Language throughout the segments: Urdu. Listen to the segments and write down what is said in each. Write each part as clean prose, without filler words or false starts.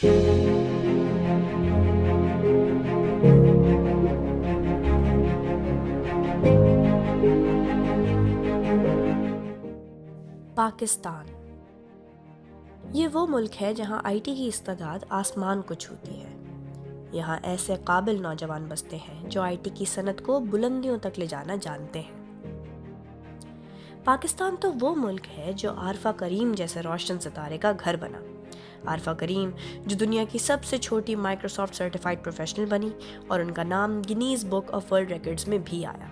پاکستان یہ وہ ملک ہے جہاں آئی ٹی کی استعداد آسمان کو چھوتی ہے۔ یہاں ایسے قابل نوجوان بستے ہیں جو آئی ٹی کی صنعت کو بلندیوں تک لے جانا جانتے ہیں۔ پاکستان تو وہ ملک ہے جو عارفہ کریم جیسے روشن ستارے کا گھر بنا۔ عارفہ کریم جو دنیا کی سب سے چھوٹی مائیکروسافٹ سرٹیفائیڈ پروفیشنل بنی اور ان کا نام Guinness book of world records میں بھی آیا۔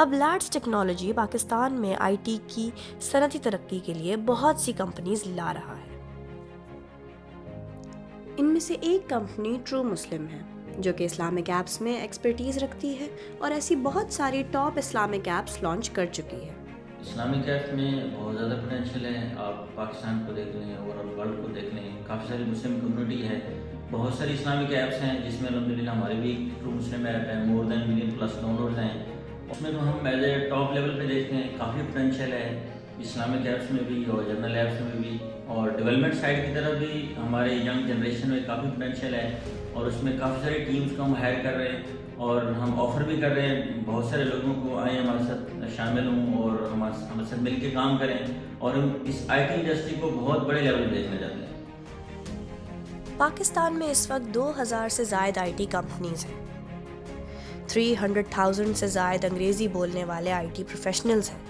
اب لیڈس ٹیکنالوجی پاکستان میں آئی ٹی کی صنعتی ترقی کے لیے بہت سی کمپنیز لا رہا ہے۔ ان میں سے ایک کمپنی ٹرو مسلم ہے جو کہ اسلامک ایپس میں ایکسپرٹیز رکھتی ہے اور ایسی بہت ساری ٹاپ اسلامک ایپس لانچ کر چکی ہے۔ اسلامک ایپس میں بہت زیادہ پوٹینشیل ہے۔ آپ پاکستان کو دیکھ لیں، اوور ورلڈ کو دیکھ لیں، کافی ساری مسلم کمیونٹی ہے، بہت ساری اسلامک ایپس ہیں جس میں الحمدللہ ہماری بھی ٹرو مسلم ایپ ہے، مور دین ملین پلس ڈاؤن ہیں۔ اس میں تو ہم ایز اے ٹاپ لیول پہ دیکھتے ہیں، کافی پوٹینشیل ہے اسلامک ایپس میں بھی اور جنرل ایپس میں بھی، اور ڈیولپمنٹ سائڈ کی طرف بھی ہمارے ینگ جنریشن میں کافی پوٹینشیل ہے، اور اس میں کافی ساری ٹیمز کو ہم ہائر کر رہے ہیں اور ہم آفر بھی کر رہے ہیں بہت سارے لوگوں کو آئیں ہمارے ساتھ شامل ہوں اور ہمارے ساتھ مل کے کام کریں، اور ہم اس آئی ٹی انڈسٹری کو بہت بڑے لیول پہ دیکھنا چاہتے ہیں۔ پاکستان میں اس وقت 2000 سے زائد آئی ٹی کمپنیز ہیں، 300,000 سے زائد انگریزی بولنے والے آئی ٹی پروفیشنلز ہیں،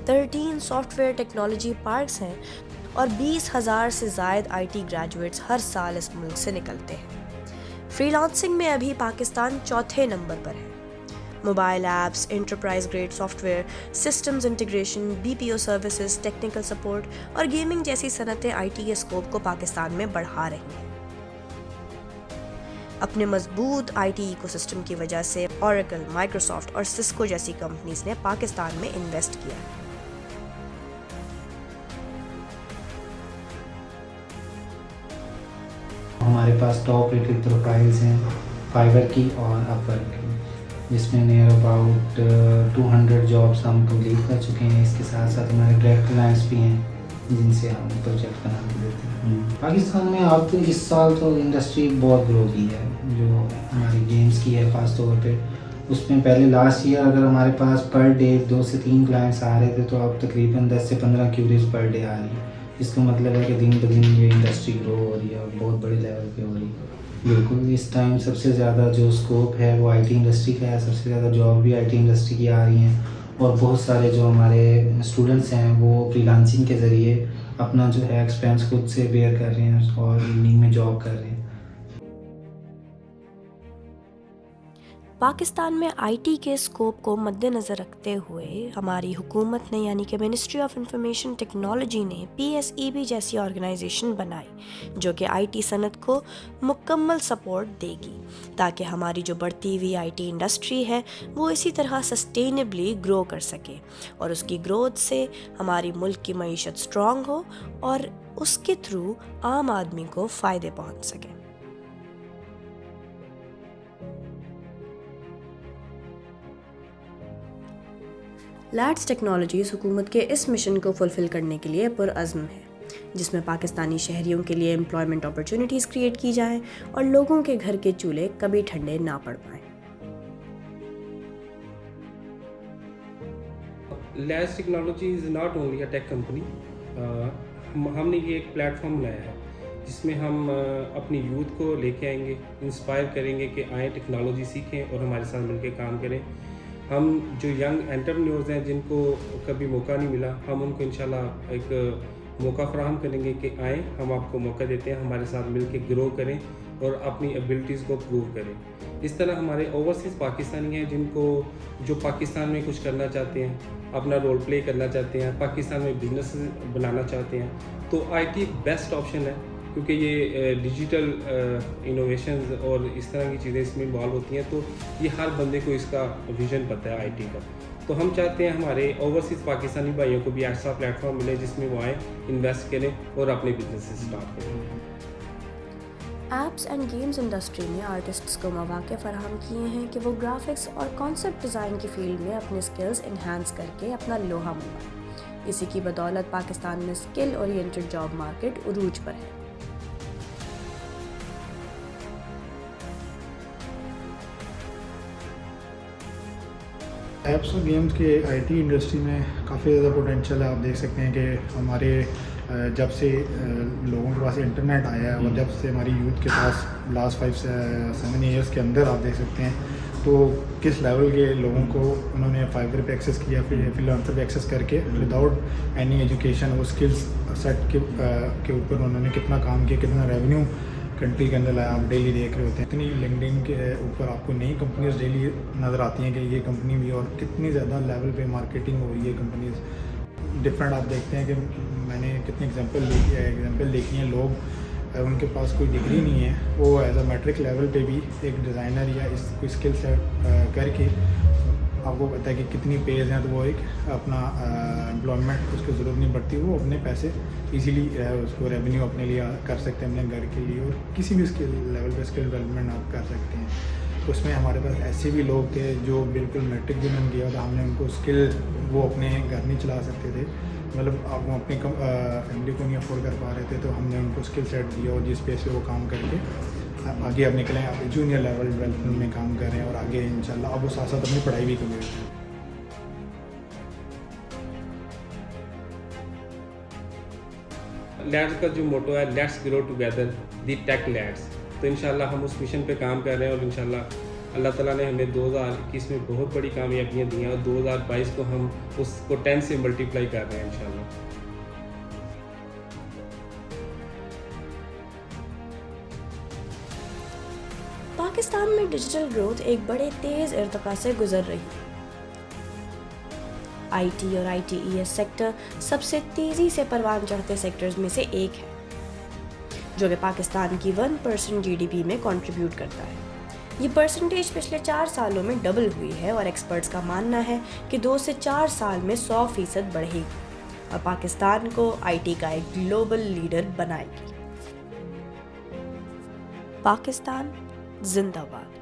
13 سافٹ ویئر ٹیکنالوجی پارکس ہیں اور 20,000 سے زائد آئی ٹی گریجویٹس ہر سال اس ملک سے نکلتے ہیں۔ فری لانسنگ میں ابھی پاکستان چوتھے نمبر پر ہے۔ Mobile apps, enterprise grade software, systems integration, B P O services, technical support اور گیمنگ جیسی صنعتیں آئی ٹی کے اسکوپ کو پاکستان میں بڑھا رہی ہیں۔ اپنے مضبوط آئی ٹی ایکو سسٹم کی وجہ سے اوریکل، مائیکروسافٹ اور سسکو جیسی کمپنیز نے پاکستان میں انویسٹ کیا ہے۔ ہمارے پاس ٹاپ ریٹڈ پروفائلز ہیں فائبر کی اور اپر کی، جس میں نیئر اباؤٹ 200 جابس ہم کمپلیٹ کر چکے ہیں۔ اس کے ساتھ ساتھ ہمارے ڈائریکٹ کلائنٹس بھی ہیں جن سے ہم پروجیکٹ بنا کے دیتے ہیں۔ پاکستان میں اب تو اس سال تو انڈسٹری بہت گرو کی ہے، جو ہماری گیمز کی ہے خاص طور پہ۔ اس میں پہلے لاسٹ ایئر اگر ہمارے پاس پر ڈے 2 سے 3 کلائنٹس آ رہے تھے تو اب تقریباً 10 سے 15 کیوریز پر ڈے آ رہی ہے۔ اس کا مطلب ہے کہ دن بدن یہ انڈسٹری گرو ہو رہی ہے اور بہت بڑے لیول پہ ہو رہی ہے۔ بالکل اس ٹائم سب سے زیادہ جو اسکوپ ہے وہ آئی ٹی انڈسٹری کا ہے، سب سے زیادہ جاب بھی آئی ٹی انڈسٹری کی آ رہی ہیں، اور بہت سارے جو ہمارے اسٹوڈنٹس ہیں وہ فری لانسنگ کے ذریعے اپنا جو ہے ایکسپینس خود سے بیئر کر رہے ہیں اور ایوننگ میں جاب کر رہے ہیں۔ پاکستان میں آئی ٹی کے اسکوپ کو مد نظر رکھتے ہوئے ہماری حکومت نے یعنی کہ منسٹری آف انفارمیشن ٹیکنالوجی نے PSEB جیسی آرگنائزیشن بنائی جو کہ آئی ٹی صنعت کو مکمل سپورٹ دے گی تاکہ ہماری جو بڑھتی ہوئی آئی ٹی انڈسٹری ہے وہ اسی طرح سسٹینیبلی گرو کر سکے اور اس کی گروتھ سے ہماری ملک کی معیشت اسٹرانگ ہو اور اس کے تھرو عام آدمی کو فائدے پہنچ سکے۔ لیڈس ٹیکنالوجیز حکومت کے اس مشن کو فلفل کرنے کے لیے پرعزم ہے، جس میں پاکستانی شہریوں کے لیے امپلائمنٹ اپرچونٹیز کریٹ کی جائیں اور لوگوں کے گھر کے چولہے کبھی ٹھنڈے نہ پڑ پائیں۔ Leads technology is not only a tech company. ہم نے یہ ایک پلیٹ فارم بنایا ہے جس میں ہم اپنی یوتھ کو لے کے آئیں گے، انسپائر کریں گے کہ آئیں ٹیکنالوجی سیکھیں اور ہمارے ساتھ مل کے کام کریں۔ ہم جو ینگ انٹرپرینیورز ہیں جن کو کبھی موقع نہیں ملا، ہم ان کو انشاءاللہ ایک موقع فراہم کریں گے کہ آئیں، ہم آپ کو موقع دیتے ہیں، ہمارے ساتھ مل کے گرو کریں اور اپنی ایبلٹیز کو پروو کریں۔ اس طرح ہمارے اوورسیز پاکستانی ہیں جن کو جو پاکستان میں کچھ کرنا چاہتے ہیں، اپنا رول پلے کرنا چاہتے ہیں، پاکستان میں بزنس بنانا چاہتے ہیں، تو آئی ٹی ایک بیسٹ آپشن ہے کیونکہ یہ ڈیجیٹل انوویشنز اور اس طرح کی چیزیں اس میں انوالو ہوتی ہیں، تو یہ ہر بندے کو اس کا ویژن پتہ ہے آئی ٹی کا۔ تو ہم چاہتے ہیں ہمارے اوورسیز پاکستانی بھائیوں کو بھی ایسا پلیٹ فارم ملے جس میں وہ آئیں، انویسٹ کریں اور اپنے بزنس اسٹارٹ کریں۔ ایپس اینڈ گیمز انڈسٹری نے آرٹسٹس کو مواقع فراہم کیے ہیں کہ وہ گرافکس اور کانسیپٹ ڈیزائن کی فیلڈ میں اپنے سکلز انہانس کر کے اپنا لوہا منوائیں۔ اسی کی بدولت پاکستان میں سکل اورینٹڈ جاب مارکیٹ عروج پر ہے۔ ایپس اور گیمز کے آئی ٹی انڈسٹری میں کافی زیادہ پوٹینشیل ہے. آپ دیکھ سکتے ہیں کہ ہمارے جب سے لوگوں کے پاس انٹرنیٹ آیا ہے اور جب سے ہماری یوتھ کے پاس لاسٹ 5-7 ایئرس کے اندر آپ دیکھ سکتے ہیں تو کس لیول کے لوگوں کو انہوں نے فائبر پہ ایکسیس کیا, پھر فریلانسر پہ ایکسیس کر کے وداؤٹ اینی ایجوکیشن وہ اسکلس سیٹ کے اوپر انہوں نے کتنا کام کیا, کتنا ریونیو کنٹری کے اندر لایا. آپ ڈیلی دیکھ رہے ہوتے ہیں اتنی لنکڈن کے اوپر آپ کو نئی کمپنیز ڈیلی نظر آتی ہیں کہ یہ کمپنی بھی, اور کتنی زیادہ لیول پہ مارکیٹنگ ہو رہی ہے کمپنیز ڈفرینٹ. آپ دیکھتے ہیں کہ میں نے کتنی ایگزامپل دیکھی ہیں, لوگ ان کے پاس کوئی ڈگری نہیں ہے, وہ ایز اے میٹرک لیول پہ بھی ایک ڈیزائنر یا اس کوئی اسکل سیٹ کر کے آپ کو پتہ ہے کہ کتنی پیز ہیں, تو وہ ایک اپنا امپلائمنٹ اس کی ضرورت نہیں پڑتی, وہ اپنے پیسے ایزیلی اس کو ریونیو اپنے لیے کر سکتے ہیں اپنے گھر کے لیے, اور کسی بھی اسکل لیول پہ اسکل ڈیولپمنٹ آپ کر سکتے ہیں. تو اس میں ہمارے پاس ایسے بھی لوگ تھے جو بالکل میٹرک بھی نہیں کیا تھا, ہم نے ان کو اسکل وہ اپنے گھر نہیں چلا سکتے تھے, مطلب آپ اپنی فیملی کو نہیں افورڈ کر پا رہے تھے, تو ہم نے ان کو اسکل سیٹ دیا اور جس بیس پہ وہ کام کر کے آگے اب نکلیں, آپ جونیئر لیول ڈیولپمنٹ میں کام کر رہے ہیں, اور آگے انشاءاللہ اب وہ ساتھ ساتھ اپنی پڑھائی بھی کریں. لیڈس کا جو موٹو ہے let's grow together the tech leads, تو انشاءاللہ ہم اس مشن پہ کام کر رہے ہیں, اور انشاءاللہ اللہ تعالیٰ نے ہمیں 2021 میں بہت بڑی کامیابیاں دی ہیں, اور 2022 کو ہم اس کو 10 سے ملٹیپلائی کر رہے ہیں انشاءاللہ. پاکستان میں ڈیجیٹل گروتھ ایک بڑے تیز ارتقاء سے گزر رہی ہے. آئی ٹی اور I T E S sector سب سے تیزی سے پروان چڑھتے سیکٹرز میں سے ایک ہے, جو کہ پاکستان کی 1% جی ڈی پی میں کنٹریبیوٹ کرتا ہے. یہ پرسنٹیج پچھلے 4 سالوں میں ڈبل ہوئی ہے, اور ایکسپرٹس کا ماننا ہے کہ 2 سے 4 سال میں 100% بڑھے گی اور پاکستان کو آئی ٹی کا ایک گلوبل لیڈر بنائے گی. پاکستان زندہ باد.